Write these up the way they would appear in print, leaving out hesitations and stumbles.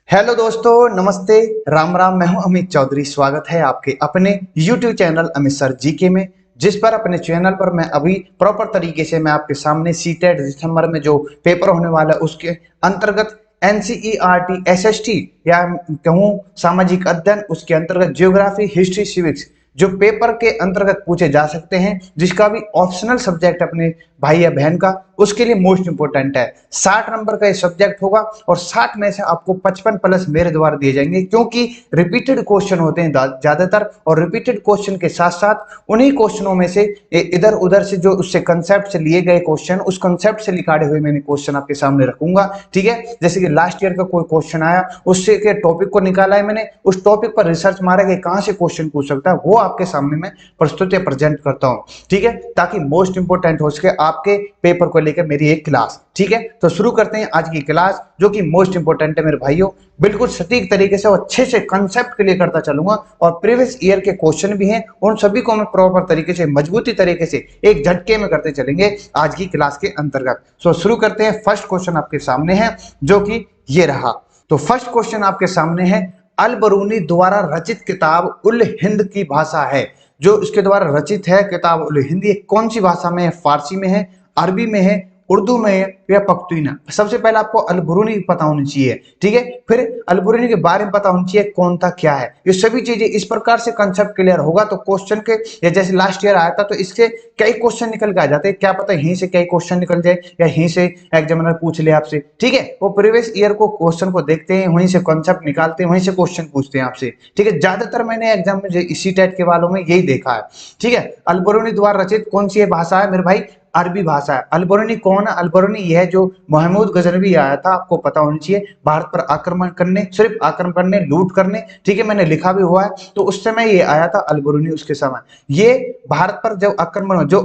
Hello दोस्तों, नमस्ते, राम राम। मैं हूं अमित चौधरी। स्वागत है आपके अपने YouTube channel Amit sir GK में, जिस पर अपने चैनल पर मैं अभी प्रॉपर तरीके से मैं आपके सामने सीटेट दिसंबर में जो पेपर होने वाला है उसके अंतर्गत NCERT SST या कहूँ सामाजिक अध्ययन, उसके अंतर्गत ज्योग्राफी, हिस्ट्री, सिविक्स जो पेपर के अंतर्गत पूछे जा सकते हैं, जिसका भी ऑप्शनल सब्जेक्ट अपने भाई या बहन का, उसके लिए मोस्ट इंपोर्टेंट है। 60 नंबर का ये सब्जेक्ट होगा और 60 में से आपको 55 प्लस मेरे द्वारा दिए जाएंगे, क्योंकि रिपीटेड क्वेश्चन होते हैं ज्यादातर, और रिपीटेड क्वेश्चन के साथ साथ उन्हीं क्वेश्चनों में से इधर उधर से जो उससे कंसेप्ट से लिए गए क्वेश्चन, उस कंसेप्ट से निकाले हुए मैंने क्वेश्चन आपके सामने रखूंगा। ठीक है, जैसे कि लास्ट ईयर का कोई क्वेश्चन आया, उससे के टॉपिक को निकाला है मैंने, उस टॉपिक पर रिसर्च मारा कि कहां से क्वेश्चन पूछ सकता है, वो आपके सामने मैं प्रस्तुत या प्रेजेंट करता हूं। ठीक है, ताकि मोस्ट इंपोर्टेंट हो सके आपके पेपर को लेकर मेरी एक क्लास। ठीक है, तो शुरू करते हैं आज की क्लास, जो कि मोस्ट इंपोर्टेंट है मेरे भाइयों। बिल्कुल सटीक तरीके से और अच्छे से कंसेप्ट क्लियर करता चलूंगा, और प्रीवियस ईयर के क्वेश्चन भी हैं, उन सभी को मैं प्रॉपर तरीके से, मजबूती तरीके से एक झटके में करते चलेंगे आज की क्लास के अंतर्गत। सो शुरू करते हैं। फर्स्ट क्वेश्चन आपके सामने है, जो कि ये रहा। तो फर्स्ट क्वेश्चन आपके सामने है, अल बरूनी द्वारा रचित किताब उल हिंद की भाषा है। जो इसके द्वारा रचित है किताब उल हिंद, ये कौन सी भाषा में है? फारसी में है, अरबी में है, उर्दू में है या पख्तूना? सबसे पहले आपको अल बरूनी पता होनी चाहिए। ठीक है, फिर अल बरूनी के बारे में पता होनी चाहिए कौन था, क्या है। ये सभी चीजें इस प्रकार से कंसेप्ट क्लियर होगा तो क्वेश्चन के, या जैसे लास्ट ईयर आया था तो इसके कई क्वेश्चन निकल के आ जाते हैं। क्या पता यहीं से कई क्वेश्चन निकल जाए या यहीं से एग्जामिनर पूछ ले आपसे। ठीक है, वो प्रीवियस ईयर को क्वेश्चन को देखते हैं, वहीं से कंसेप्ट निकालते हैं, वहीं से क्वेश्चन पूछते हैं आपसे। ठीक है, ज्यादातर मैंने एग्जाम में इसी टाइप के वालों में यही देखा है। ठीक है, अल बरूनी द्वारा रचित कौन सी भाषा है मेरे भाई? अरबी भाषा है। अल बरूनी कौन है? अल बरूनी यह है जो महमूद गजनवी आया था, आपको पता होना चाहिए, भारत पर आक्रमण करने, सिर्फ आक्रमण करने, लूट करने। ठीक है, मैंने लिखा भी हुआ है। तो उस समय ये आया था अल बरूनी, उसके समय ये भारत पर जब आक्रमण, जो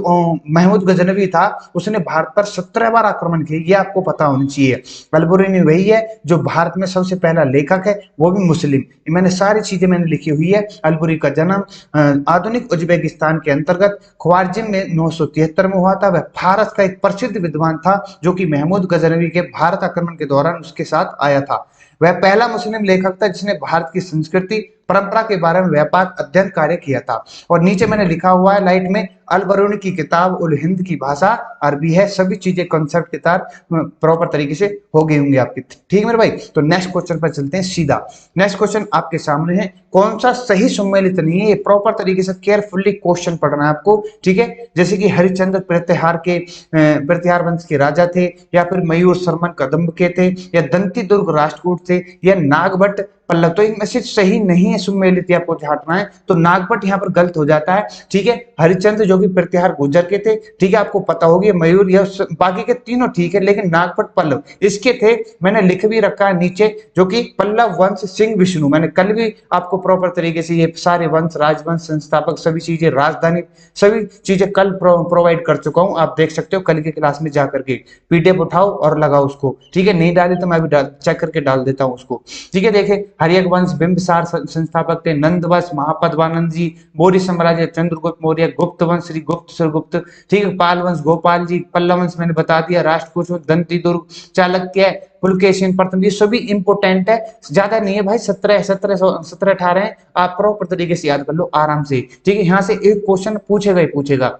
महमूद गजनवी था उसने भारत पर 17 बार आक्रमण किए, ये आपको पता होना चाहिए। अल बरूनी वही है जो भारत में सबसे पहला लेखक है, वो भी मुस्लिम। मैंने सारी चीजें मैंने लिखी हुई है। अल बरूनी का जन्म आधुनिक उज्बेकिस्तान के अंतर्गत ख्वारजिम में 973 में हुआ था। वह भारत का एक प्रसिद्ध विद्वान था, जो कि महमूद गजनवी के भारत आक्रमण के दौरान उसके साथ आया था। वह पहला मुस्लिम लेखक था जिसने भारत की संस्कृति, परंपरा के बारे में व्यापक अध्ययन कार्य किया था। और नीचे मैंने लिखा हुआ है लाइट में, अल बरूनी की किताब उल हिंद की भाषा अरबी है। सभी चीजें कंसेप्ट के साथ प्रॉपर तरीके से हो गई होंगी आपकी। ठीक है मेरे भाई, तो नेक्स्ट क्वेश्चन पर चलते हैं सीधा। नेक्स्ट क्वेश्चन आपके सामने है, कौन सा सही सम्मिलित नहीं है? ये प्रॉपर तरीके से केयरफुली क्वेश्चन पढ़ना है आपको। ठीक है, जैसे कि हरिश्चंद्र प्रतिहार वंश के राजा थे, या फिर मयूर शर्मन कदम्ब के थे, या दंती दुर्ग राष्ट्रकूट थे, या नागभट्ट पल्लव। तो इनमें से सही नहीं है सुमेलित, आपको हटना है। तो नागभट्ट यहाँ पर गलत हो जाता है। ठीक है, हरिश्चंद्र जो कि प्रतिहार गुर्जर के थे, ठीक है, आपको पता होगी। मयूर, या बाकी के तीनों ठीक है, लेकिन नागभट्ट पल्लव इसके थे। मैंने लिख भी रखा है नीचे, जो कि पल्लव वंश सिंह विष्णु। मैंने कल भी आपको प्रॉपर तरीके से ये सारे वंश, राजवंश, संस्थापक, सभी चीजें, राजधानी, सभी चीजें कल प्रोवाइड कर चुका हूं। आप देख सकते हो कल की क्लास में जाकर के, पीडीएफ उठाओ और लगाओ उसको। ठीक है, नहीं डाली तो मैं भी चेक करके डाल देता हूं उसको। ठीक है, देखे, हरियक वंश बिंबिसार संस्थापक थे, नंद वंश महापद्मानंद जी, मौर्य साम्राज्य चंद्रगुप्त मौर्य, गुप्त वंश श्री गुप्त श्रीगुप्त। ठीक है, पाल वंश गोपाल जी, पल्लव वंश मैंने बता दिया, राष्ट्रकूट, दंती दुर्ग, चालुक्य, पुलकेशिन प्रथम। ये सभी इंपोर्टेंट है, ज्यादा नहीं है भाई, 17 18 है। आप प्रॉपर तरीके से याद कर लो आराम से। ठीक है, यहाँ से एक क्वेश्चन पूछेगा ही पूछेगा।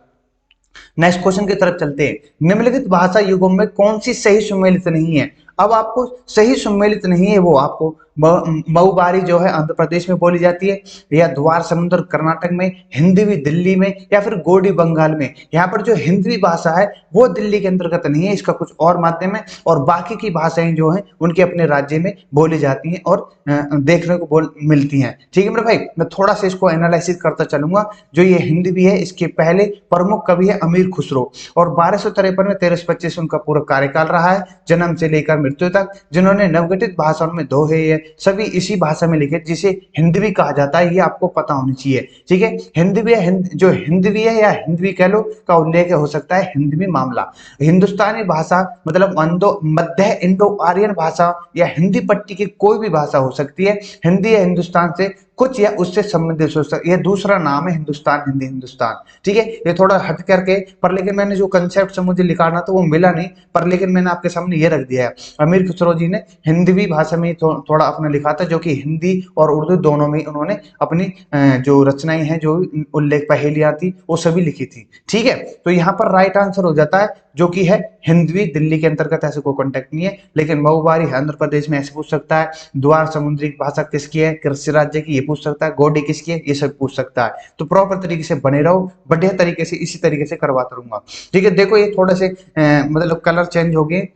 नेक्स्ट क्वेश्चन की तरफ चलते हैं। निम्नलिखित भाषा युगों में कौन सी सही सुमेलित नहीं है? अब आपको सही सुमेलित नहीं है, वो आपको मऊबारी जो है आंध्र प्रदेश में बोली जाती है, या द्वार समुद्र कर्नाटक में, हिंदवी दिल्ली में, या फिर गोडी बंगाल में। यहाँ पर जो हिंदवी भाषा है वो दिल्ली के अंतर्गत नहीं है, इसका कुछ और माध्यम है, और बाकी की भाषाएं जो हैं उनके अपने राज्य में बोली जाती हैं और देखने को मिलती हैं। ठीक है मेरे भाई, मैं थोड़ा सा इसको एनालिसिस करता चलूंगा। जो ये हिंदवी है, इसके पहले प्रमुख कवि है अमीर खुसरो, और 1253 में 1325 उनका पूरा कार्यकाल रहा है, जन्म से लेकर मृत्यु तक। जिन्होंने नवगठित भाषाओं में दोहे है, सभी इसी भाषा में लिखे, जिसे हिंदवी कहा जाता है। ये आपको पता होनी चाहिए। ठीक है, हिंदवी जो हिंदवी है, या हिंदवी कह लो, का उल्लेख हो सकता है हिंदवी मामला। हिंदुस्तानी भाषा मतलब मध्य इंडो आर्यन भाषा या हिंदी पट्टी की कोई भी भाषा हो सकती है। हिंदी या हिंदुस्तान से कुछ या उससे संबंधित देशों से। ये दूसरा नाम है हिंदुस्तान, हिंदी हिंदुस्तान, ठीक है। ये थोड़ा हट करके, पर लेकिन मैंने जो कंसेप्ट से मुझे लिखाना था वो मिला नहीं, पर लेकिन मैंने आपके सामने ये रख दिया है। अमीर खुसरो जी ने हिंदवी भाषा में थोड़ा अपना लिखा था, जो कि हिंदी और उर्दू दोनों में उन्होंने अपनी जो रचनाएं हैं, जो उल्लेख पहेलियां थी, वो सभी लिखी थी, ठीक है। तो यहाँ पर राइट आंसर हो जाता है जो कि है हिंदवी। दिल्ली के अंतर्गत ऐसे कोई कॉन्टेक्ट नहीं है, लेकिन मऊबारी है आंध्र प्रदेश में, ऐसे पूछ सकता है। द्वार समुद्री भाषा किसकी है, कृषि राज्य की, ये पूछ सकता है। गोडी किसकी है, ये सब पूछ सकता है। तो प्रॉपर तरीके से बने रहो, बढ़िया तरीके से इसी तरीके से करवाता रहूंगा, ठीक है। देखो ये थोड़े से मतलब कलर चेंज हो गए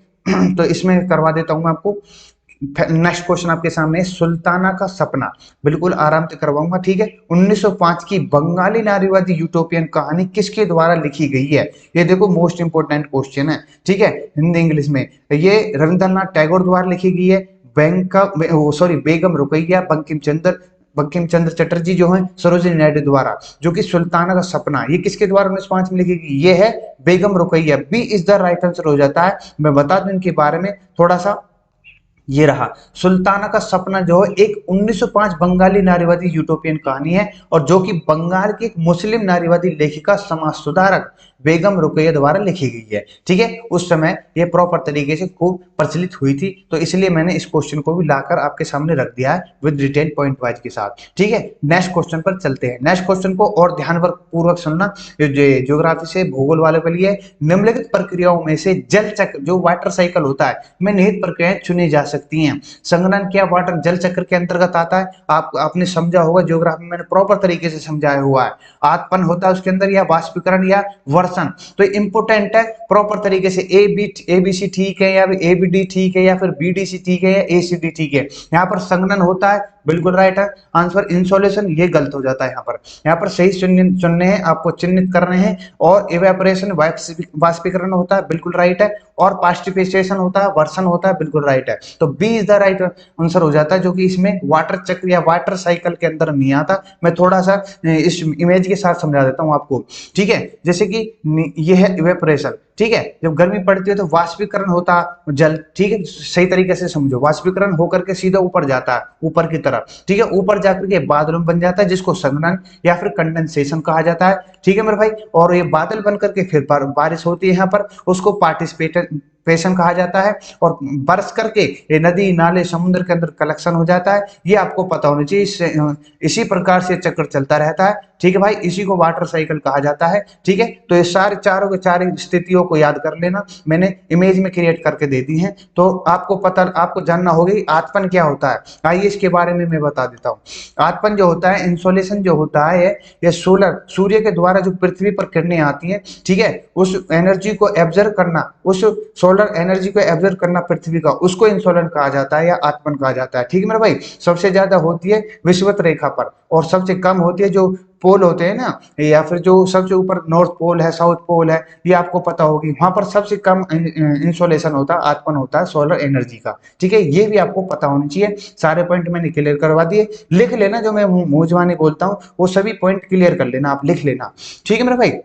तो इसमें करवा देता हूं मैं आपको। नेक्स्ट क्वेश्चन आपके सामने, सुल्ताना का सपना, बिल्कुल आराम से करवाऊंगा, ठीक है। 1905 की बंगाली नारीवादी यूटोपियन कहानी किसके द्वारा लिखी गई है? ये देखो मोस्ट इंपोर्टेंट क्वेश्चन है, ठीक है, हिंदी इंग्लिश में। ये रविंद्रनाथ टैगोर द्वारा लिखी गई है, बेगम रुकैया, बंकिम चंद्र चटर्जी जो है, सरोजिनी नायडू द्वारा। जो कि सुल्ताना का सपना, ये किसके द्वारा 1905 में लिखी गई? ये है Begum Rokeya. B is the right answer हो जाता है। मैं बता दूं इनके बारे में थोड़ा सा, ये रहा सुल्ताना का सपना, जो है एक 1905 बंगाली नारीवादी यूटोपियन कहानी है, और जो कि बंगाल की एक मुस्लिम नारीवादी लेखिका, समाज सुधारक बेगम रुकैया द्वारा लिखी गई है, ठीक है। उस समय ये प्रॉपर तरीके से खूब प्रचलित हुई थी, तो इसलिए मैंने इस क्वेश्चन को भी लाकर आपके सामने रख दिया है विद डिटेल पॉइंट वाइज के साथ, ठीक है। नेक्स्ट क्वेश्चन पर चलते हैं। नेक्स्ट क्वेश्चन को और ध्यान पूर्वक सुनना, ज्योग्राफी से भूगोल वाले के लिए। निम्नलिखित प्रक्रियाओं में से जल चक्र, जो वाटर साइकिल होता है, में निहित प्रक्रियाएं चुनी जा सकती हैं। संघनन क्या वाटर जल चक्र के अंतर्गत आता है? आपने समझा होगा, ज्योग्राफी में मैंने प्रॉपर तरीके से समझाया हुआ है। आत्पन होता है उसके अंदर, या वाष्पीकरण, या वर्षण। तो इंपोर्टेंट है प्रॉपर तरीके से। ए बी सी ठीक है, या ए बी डी ठीक है, या फिर बी डी सी ठीक है, या ए सी डी ठीक है। यहाँ पर संघनन होता है, बिल्कुल राइट है आंसर। इंसोलेशन ये गलत हो जाता है यहाँ पर सही चुनने हैं आपको, चिन्हित करने हैं। और इवेपोरेशन वाष्पीकरण होता है, बिल्कुल राइट है। और पास्टिफिकेशन होता है, वर्षण होता है, बिल्कुल राइट है। तो B is the right answer हो जाता है, जो कि इसमें वाटर चक्र या वाटर साइकिल के अंदर नहीं आता। मैं थोड़ा सा इस इमेज के साथ समझा देता हूँ आपको, ठीक है। जैसे कि ये है इवेपोरेशन, ठीक है। जब गर्मी पड़ती है तो वाष्पीकरण होता है जल, ठीक है, सही तरीके से समझो। वाष्पीकरण होकर के सीधा ऊपर जाता है, ऊपर की तरफ, ठीक है। ऊपर जाकर के बादल बन जाता है, जिसको संघनन या फिर कंडेंसेशन कहा जाता है, ठीक है मेरे भाई। और ये बादल बन करके फिर बारिश होती है यहाँ पर, उसको पार्टिसिपेशन कहा जाता है। और बरस करके ये नदी नाले समुद्र के अंदर कलेक्शन हो जाता है। ये आपको पता होना चाहिए। इसी प्रकार से चक्र चलता रहता है, ठीक है भाई। इसी को वाटर साइकिल कहा जाता है, ठीक है। तो ये सारे चारों के चार स्थितियों को याद कर लेना, मैंने इमेज में क्रिएट करके दे दी है। तो आपको जानना होगा आत्पन क्या होता है। आइए इसके बारे में मैं बता देता हूँ। आत्पन जो होता है, इंसोलेशन जो होता है, ये सूर्य के द्वारा जो पृथ्वी पर किरणें आती हैं, ठीक है, उस एनर्जी को एब्जर्व करना, उस सोलर एनर्जी को एब्जर्व करना पृथ्वी का, उसको इंसोलन कहा जाता है या आत्मन कहा जाता है, ठीक है मेरे भाई। सबसे ज्यादा होती है विषुवत रेखा पर, और सबसे कम होती है जो पोल होते हैं ना, या फिर जो सबसे ऊपर नॉर्थ पोल है, साउथ पोल है, ये आपको पता होगी, वहां पर सबसे कम इंसोलेशन होता है, आत्मन होता है सोलर एनर्जी का, ठीक है। ये भी आपको पता होना चाहिए। सारे पॉइंट मैंने क्लियर करवा दिए। लिख लेना, जो मैं मुंह जुबानी बोलता हूँ वो सभी पॉइंट क्लियर कर लेना, आप लिख लेना, ठीक है मेरे भाई।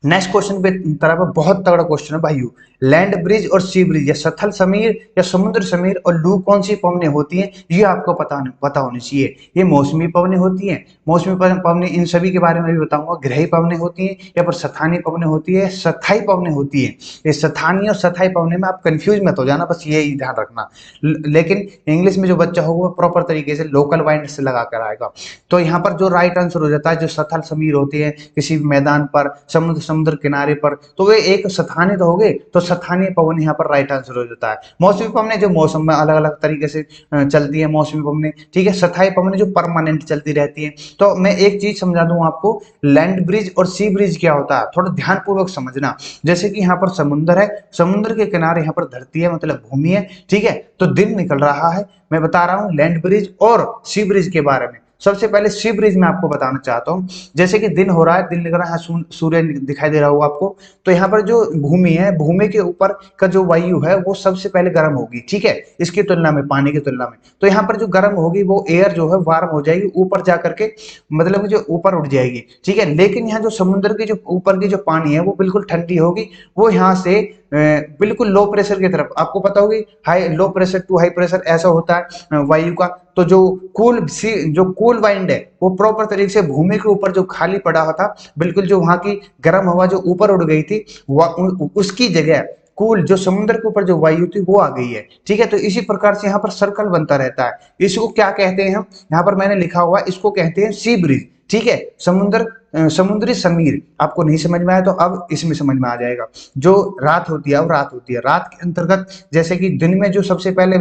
नेक्स्ट क्वेश्चन पे तरफ बहुत तगड़ा क्वेश्चन है भाइयों। लैंड ब्रिज और सी ब्रिज, या सथल समीर या समुद्र समीर और लू कौन सी पवनें होती हैं, ये आपको पता होनी चाहिए। ये मौसमी पवनें होती हैं, मौसमी पवनें, इन सभी के बारे में भी बताऊंगा। ग्रही पवनें होती हैं, या फिर स्थानीय पवनें होती है, स्थायी पवनें होती हैं। ये स्थानीय और स्थायी पवनें में आप कंफ्यूज मत हो जाना, बस यही ध्यान रखना। लेकिन इंग्लिश में जो बच्चा होगा वो प्रॉपर तरीके से लोकल वाइंड से लगा कर आएगा। तो यहाँ पर जो राइट आंसर हो जाता है, जो सथल समीर होती है किसी मैदान पर, समुद्र किनारे पर, तो वे एक स्थानीय तो हो गए, तो स्थानीय पवन यहाँ पर राइट आंसर हो जाता है। मौसमी पवनें जो मौसम में अलग अलग तरीके से चलती है, मौसमी पवनें, ठीक है। स्थायी पवनें जो परमानेंट चलती रहती है। तो मैं एक चीज समझा दूं आपको, लैंड ब्रिज और सी ब्रिज क्या होता है, थोड़ा ध्यान पूर्वक समझना। जैसे कि यहाँ पर समुद्र है, समुद्र के किनारे यहाँ पर धरती है, मतलब भूमि है, ठीक है। तो दिन निकल रहा है, मैं बता रहा हूँ लैंड ब्रिज और सी ब्रिज के बारे में। सबसे पहले सी ब्रिज में आपको बताना चाहता हूं। जैसे कि दिन हो रहा है, दिन निकल रहा है, सूर्य दिखाई दे रहा होगा आपको। तो यहाँ पर जो भूमि है, भूमि के ऊपर का जो वायु है वो सबसे पहले गर्म होगी, ठीक है, इसकी तुलना में, पानी की तुलना में। तो यहाँ पर जो गर्म होगी वो एयर जो है वार्म हो जाएगी, ऊपर जाकर के मतलब जो ऊपर उठ जाएगी, ठीक है। लेकिन यहाँ जो समुद्र की जो ऊपर की जो पानी है वो बिल्कुल ठंडी होगी, वो यहाँ से बिल्कुल लो प्रेशर की तरफ, आपको पता होगी high low pressure to high pressure ऐसा होता है वायु का। तो जो कूल वाइंड है वो प्रॉपर तरीके से भूमि के ऊपर जो खाली पड़ा हुआ था, बिल्कुल जो वहां की गर्म हवा जो ऊपर उड़ गई थी, उसकी जगह कूल जो समुद्र के ऊपर जो वायु थी वो आ गई है। ठीक है, तो इसी प्रकार से यहाँ पर सर्कल बनता रहता है। इसको क्या कहते हैं हम, यहाँ पर मैंने लिखा हुआ है, इसको कहते हैं सी ब्रिज। ठीक है, समुद्री समीर। आपको नहीं समझ में आया तो अब इसमें समझ में आ जाएगा। जो रात होती है, अब रात होती है, रात के अंतर्गत जैसे कि दिन में जो सबसे पहले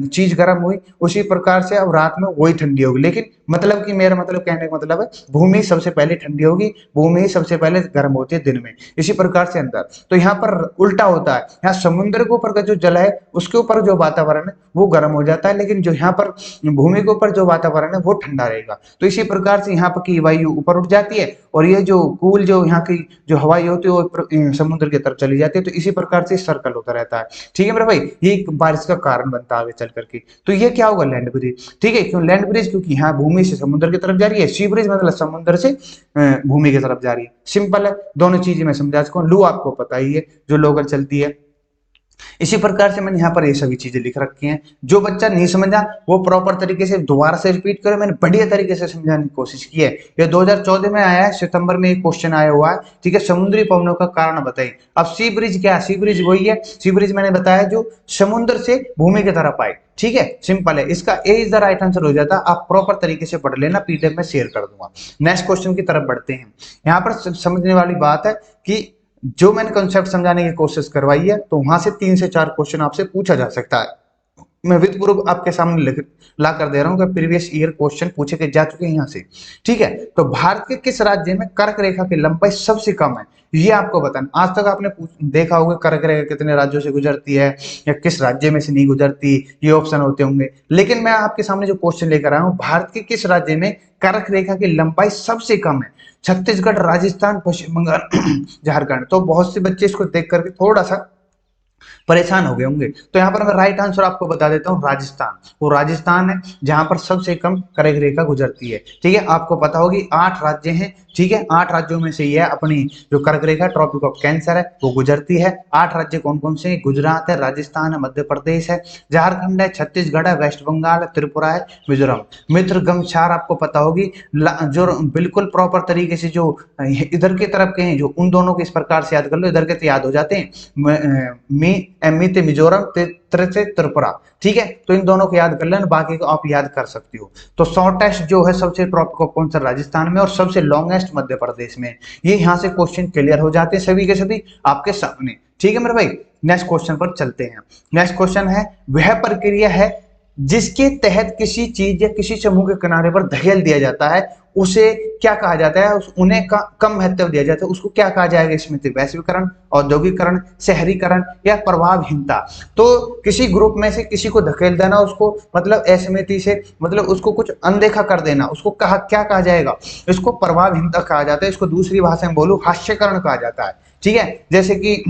चीज गर्म हुई, उसी प्रकार से अब रात में वही ठंडी होगी। लेकिन मतलब कि मेरा मतलब कहने का मतलब है, भूमि सबसे पहले ठंडी होगी, भूमि ही सबसे पहले गर्म होती है दिन में। इसी प्रकार से अंदर तो यहाँ पर उल्टा होता है, यहाँ समुद्र के ऊपर का जो जल है उसके ऊपर जो वातावरण है वो गर्म हो जाता है, लेकिन जो यहाँ पर भूमि के ऊपर जो वातावरण है वो ठंडा रहेगा। तो इसी प्रकार से यहाँ पर की वायु ऊपर उठ जाती है और ये जो कूल जो यहाँ की जो हवाई होती है वो समुद्र की तरफ चली जाती है। तो इसी प्रकार से सर्कल होता रहता है। ठीक है मेरे भाई, ये बारिश का कारण बनता है आगे चल करके। तो ये क्या होगा, लैंड ब्रिज। ठीक है, क्यों लैंड ब्रिज, क्योंकि यहाँ भूमि से समुद्र की तरफ जा रही है, सी ब्रिज मतलब समुद्र से भूमि की तरफ जा रही है। सिंपल है, दोनों चीजें मैं समझा चुका हूँ। लू आपको पता ही है जो लोकल चलती है। इसी प्रकार से मैंने यहाँ पर ये सभी चीजें लिख रखी हैं। जो बच्चा नहीं समझा वो प्रॉपर तरीके से दोबारा से रिपीट करो, मैंने बढ़िया तरीके से समझाने की कोशिश की है। ये 2014 में आया है, सितंबर में एक क्वेश्चन आया हुआ है। ठीक है, समुद्री पवनों का कारण बताइए। अब सी ब्रिज क्या है, सी ब्रिज वही है, सी ब्रिज मैंने बताया जो समुद्र से भूमि की तरफ आए। ठीक है, सिंपल है, इसका ए इज द राइट आंसर हो जाता है। आप प्रॉपर तरीके से पढ़ लेना, पीडीएफ में शेयर कर दूंगा। नेक्स्ट क्वेश्चन की तरफ बढ़ते हैं। यहाँ पर समझने वाली बात है कि जो मैंने कॉन्सेप्ट समझाने की कोशिश करवाई है, तो वहां से 3 से 4 क्वेश्चन आपसे पूछा जा सकता है। मैं विद प्रूफ आपके सामने ला कर दे रहा हूं कि प्रीवियस ईयर क्वेश्चन पूछे के जा चुके हैं यहाँ से। ठीक है, तो भारत के किस राज्य में कर्क रेखा की लंबाई सबसे कम है, ये आपको बताना। आज तक आपने देखा होगा कर्क रेखा कितने राज्यों से गुजरती है या किस राज्य में से नहीं गुजरती, ये ऑप्शन होते होंगे। लेकिन मैं आपके सामने जो क्वेश्चन लेकर आया हूँ, भारत के किस राज्य में कर्क रेखा की लंबाई सबसे कम है? छत्तीसगढ़, राजस्थान, पश्चिम बंगाल, झारखंड। तो बहुत से बच्चे इसको देख करके थोड़ा सा परेशान हो गए होंगे। तो यहाँ पर मैं राइट आंसर आपको बता देता हूँ, राजस्थान। वो राजस्थान है जहां पर सबसे कम कर्क रेखा गुजरती है। ठीक है, आपको पता होगी 8 राज्य हैं। ठीक है, 8 राज्यों में से ये अपनी जो कर्क रेखा ट्रॉपिक ऑफ कैंसर है वो गुजरती है। 8 राज्य कौन कौन से हैं? गुजरात है, राजस्थान है, मध्य प्रदेश है, झारखंड है, छत्तीसगढ़ है, वेस्ट बंगाल है, त्रिपुरा है, मिजोरम। मित्र गमछार आपको पता होगी, जो बिल्कुल प्रॉपर तरीके से जो इधर की तरफ के हैं, जो उन दोनों को इस प्रकार से याद कर लो, इधर के तो याद हो जाते हैं, मित मिजोरम, त्रिपुरा। ठीक है, तो इन दोनों को याद कर लेना, बाकी को आप याद कर सकती हो। तो शॉर्टेस्ट जो है सबसे ट्रॉपिक ऑफ कैंसर राजस्थान में और सबसे लॉन्गेस्ट मध्य प्रदेश में। ये यहाँ से क्वेश्चन क्लियर हो जाते हैं सभी के सभी आपके सामने। ठीक है मेरे भाई, नेक्स्ट क्वेश्चन पर चलते हैं। नेक्स्ट क्वेश्चन है, वह प्रक्रिया है जिसके तहत किसी चीज या किसी समूह के किनारे पर धकेल दिया जाता है, उसे क्या कहा जाता है? उन्हें कम महत्व दिया जाता है, उसको क्या कहा जाएगा इसमें? वैश्वीकरण, औद्योगिकरण, शहरीकरण या प्रभावहीनता। तो किसी ग्रुप में से किसी को धकेल देना, उसको मतलब असमिति से मतलब उसको कुछ अनदेखा कर देना, उसको क्या कहा जाएगा? इसको प्रभावहीनता कहा जाता है। इसको दूसरी भाषा में बोलूं, हास्यकरण कहा जाता है। ठीक है, जैसे कि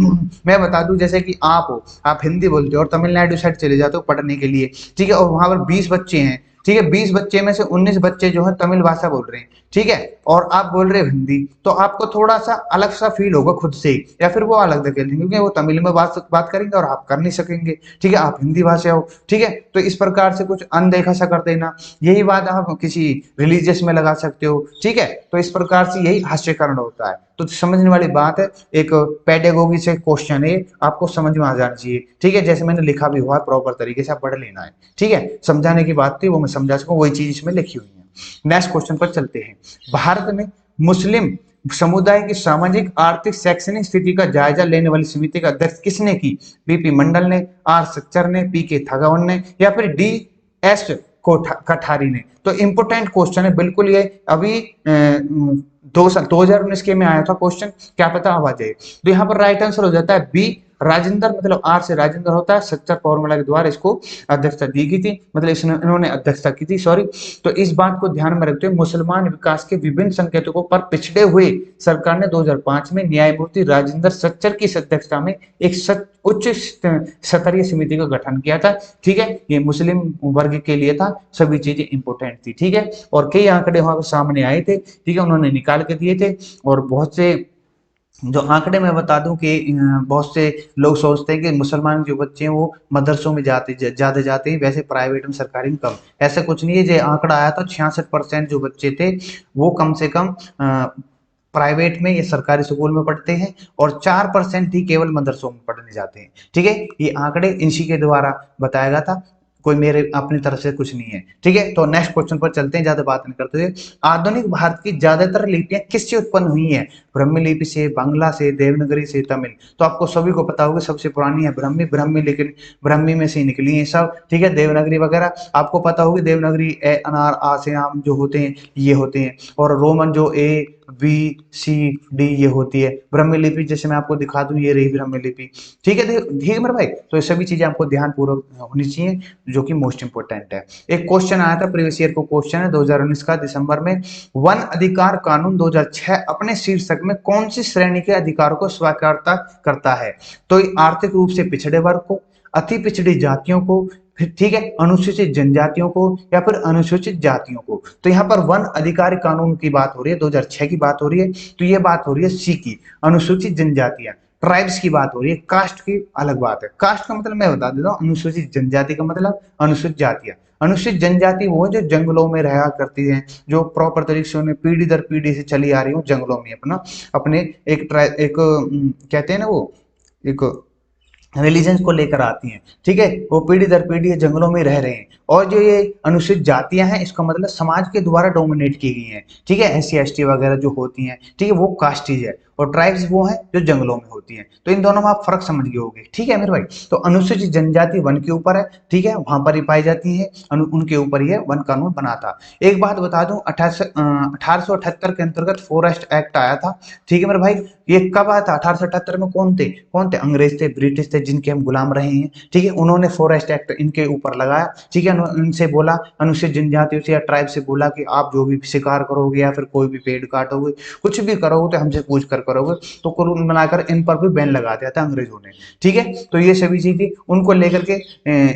मैं बता दूं, जैसे कि आप हो, आप हिंदी बोलते हो और तमिलनाडु साइड चले जाते हो पढ़ने के लिए। ठीक है, और वहां पर 20 बच्चे हैं। ठीक है, 20 बच्चे में से 19 बच्चे जो है तमिल भाषा बोल रहे हैं। ठीक है, और आप बोल रहे हो हिंदी, तो आपको थोड़ा सा अलग सा फील होगा खुद से, या फिर वो अलग धकेल देंगे क्योंकि वो तमिल में बात करेंगे और आप कर नहीं सकेंगे। ठीक है, आप हिंदी भाषा हो। ठीक है, तो इस प्रकार से कुछ अनदेखा सा कर देना, यही बात आप किसी रिलीजियस में लगा सकते हो। ठीक है, तो इस प्रकार से यही हास्यकरण होता है। तो समझने वाली बात है, एक पेडागोगी से क्वेश्चन है, आपको समझ में आ जाना चाहिए। ठीक है, जैसे मैंने लिखा भी हुआ है, प्रॉपर तरीके से आप पढ़ लेना है। ठीक है, समझाने की बात थी वो मैं समझा सकूं, वही चीज इसमें लिखी हुई है। नेक्स्ट क्वेश्चन पर चलते हैं। भारत में मुस्लिम समुदाय की सामाजिक, आर्थिक, शैक्षणिक स्थिति का जायजा लेने वाली समिति का अध्यक्ष किसने की? बीपी मंडल ने, आर सच्चर ने, पीके थागवन ने, या फिर डी एस कठारी ने? तो इंपोर्टेंट क्वेश्चन है बिल्कुल ये। अभी 2019 के में आया था क्वेश्चन, क्या पता अब आ जाए। तो यहाँ पर राइट आंसर हो जाता है बी, राजेंद्र, मतलब आर से राजेंद्र होता है, सच्चर फॉर्मूला के द्वारा इसको अध्यक्षता दी गई थी, मतलब इन्होंने अध्यक्षता की थी, सॉरी। तो इस बात को ध्यान में रखते हुए मुसलमान विकास के विभिन्न संकेतकों पर पिछड़े हुए सरकार ने 2005 में न्यायमूर्ति राजेंद्र सच्चर की अध्यक्षता में एक उच्च स्तरीय समिति का गठन किया था। ठीक है, ये मुस्लिम वर्ग के लिए था, सभी चीजें इंपोर्टेंट थी। ठीक है, और कई आंकड़े वहां सामने आए थे। ठीक है, उन्होंने निकाल के दिए थे और बहुत से जो आंकड़े मैं बता दूं कि बहुत से लोग सोचते हैं कि मुसलमान जो बच्चे हैं वो मदरसों में ज़्यादा जाते हैं, वैसे प्राइवेट में सरकारी में कम। ऐसा कुछ नहीं है। जो आंकड़ा आया था 66% जो बच्चे थे वो कम से कम प्राइवेट में या सरकारी स्कूल में पढ़ते हैं, और 4% ही केवल मदरसों में पढ़ने जाते हैं। ठीक है, ये आंकड़े इसी के द्वारा बताया गया था, कोई मेरे अपनी तरफ से कुछ नहीं है। ठीक है, तो नेक्स्ट क्वेश्चन पर चलते हैं ज्यादा बात नहीं करते हुए। आधुनिक भारत की ज्यादातर लिपियां किससे उत्पन्न हुई हैं? ब्रह्मी लिपि से, बांग्ला से, देवनागरी से, तमिल। तो आपको सभी को पता होगा सबसे पुरानी है ब्रह्मी। ब्रह्मी लेकिन ब्रह्मी में से निकली है सब। ठीक है, देवनागरी वगैरह आपको पता होगी। देवनागरी ए अनार आ से आम जो होते हैं ये होते हैं, और रोमन जो ए बी सी डी ये होती है। ब्रह्मी लिपि जैसे मैं आपको दिखा दूं, ये रही ब्रह्मी लिपि। ठीक है, ठीक है मेरे भाई। तो ये सभी चीजें आपको ध्यान पूर्वक होनी चाहिए, जो कि मोस्ट इंपोर्टेंट है। एक क्वेश्चन आया था प्रीवियस ईयर को, क्वेश्चन है 2019 का दिसंबर में। वन अधिकार कानून 2006 अपने शीर्षक में कौन सी श्रेणी के अधिकारों को स्वीकारता करता है? तो आर्थिक रूप से पिछड़े वर्ग को, अति पिछड़ी जातियों को, फिर ठीक है अनुसूचित जनजातियों को, या फिर अनुसूचित जातियों को। तो यहाँ पर वन अधिकार कानून की बात हो रही है, 2006 की बात हो रही है। तो ये बात हो रही है सी की, अनुसूचित जनजातियां। ट्राइब्स की बात हो रही है, कास्ट की अलग बात है। कास्ट का मतलब मैं बता देता हूँ, अनुसूचित जनजाति का मतलब अनुसूचित जातियां। अनुसूचित जनजाति वो जो जंगलों में रहा करती हैं, जो प्रॉपर तरीके से उन्हें पीढ़ी दर पीढ़ी से चली आ रही हो जंगलों में, अपना अपने एक कहते हैं ना वो, एक रिलीजन को लेकर आती हैं। ठीक है, वो पीढ़ी दर पीढ़ी जंगलों में रह रहे हैं। और जो ये अनुसूचित जातियां हैं, इसका मतलब समाज के द्वारा डोमिनेट की गई हैं। ठीक है, एससी एसटी वगैरह जो होती हैं, ठीक है, वो कास्टीज है। और ट्राइब्स वो हैं जो जंगलों में होती हैं। तो इन दोनों में आप फर्क समझ गए होंगे। ठीक है मेरे भाई। तो अनुसूचित जनजाति वन के ऊपर है, ठीक है, वहां पर ही पाई जाती है, उनके ऊपर ही वन कानून बना था। एक बात बता दूं, 1878 के अंतर्गत फॉरेस्ट एक्ट आया था। ठीक है मेरे भाई। ये कब आया था? 1878 में कौन थे? कौन थे? अंग्रेज थे, ब्रिटिश थे, जिनके हम गुलाम रहे हैं। ठीक है, उन्होंने फॉरेस्ट एक्ट इनके ऊपर लगाया। ठीक है, उनसे बोला, अनुसूचित जनजातियों से या ट्राइब से बोला कि आप जो भी शिकार करोगे या फिर कोई भी पेड़ काटोगे, कुछ भी करोगे तो हमसे पूछ कर करोगे। तो कानून बनाकर इन पर भी बैन लगा दिया था अंग्रेजों ने। ठीक है, तो ये सभी चीजें उनको लेकर के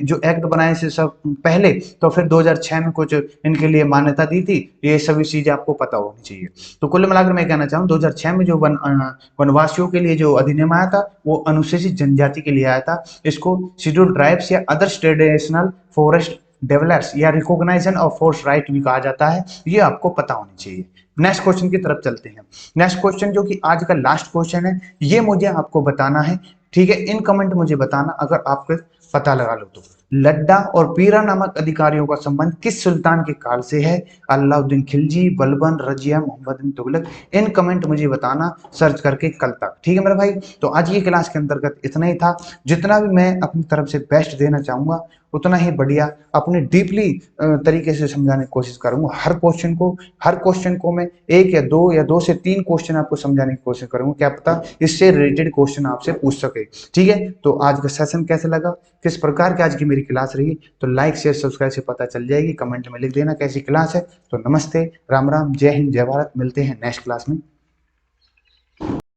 जो एक्ट बनाए से सब पहले, तो फिर 2006 में कुछ इनके लिए मान्यता दी थी। ये सभी चीजें आपको पता होनी चाहिए। तो कुल मिलाकर मैं कहना चाहूँ, 2006 में जो वनवासियों के लिए जो अधिनियम आया था, वो अनुसूचित जनजाति के लिए आया था। इसको शेड्यूल्ड ट्राइब्स या अदर ट्रेडिशनल फॉरेस्ट डेवलपर्स या रिकॉग्नाइजेशन ऑफ फॉरेस्ट राइट भी कहा जाता है। ये आपको पता होनी चाहिए। नेक्स्ट क्वेश्चन की तरफ चलते हैं। नेक्स्ट क्वेश्चन जो कि आज का लास्ट क्वेश्चन है, ये मुझे आपको बताना है। ठीक है, इन कमेंट मुझे बताना अगर आपको पता लगा लो तो। लड्डा और पीरा नामक अधिकारियों का संबंध किस सुल्तान के काल से है? अलाउद्दीन खिलजी, बलबन, रजिया, मोहम्मद बिन तुगलक। इन कमेंट मुझे बताना सर्च करके कल तक। ठीक है मेरे भाई। तो आज ये क्लास के अंतर्गत इतना ही था। जितना भी मैं अपनी तरफ से बेस्ट देना चाहूंगा, उतना ही बढ़िया अपने डीपली तरीके से समझाने की कोशिश करूंगा। हर क्वेश्चन को मैं एक या दो या 2 से 3 क्वेश्चन आपको समझाने की कोशिश करूंगा। क्या पता इससे रिलेटेड क्वेश्चन आपसे पूछ सके। ठीक है, तो आज का सेशन कैसे लगा, किस प्रकार की आज की मेरी क्लास रही, तो लाइक शेयर सब्सक्राइब से पता चल जाएगी। कमेंट में लिख देना कैसी क्लास है। तो नमस्ते, राम राम, जय हिंद, जय भारत। मिलते हैं नेक्स्ट क्लास में।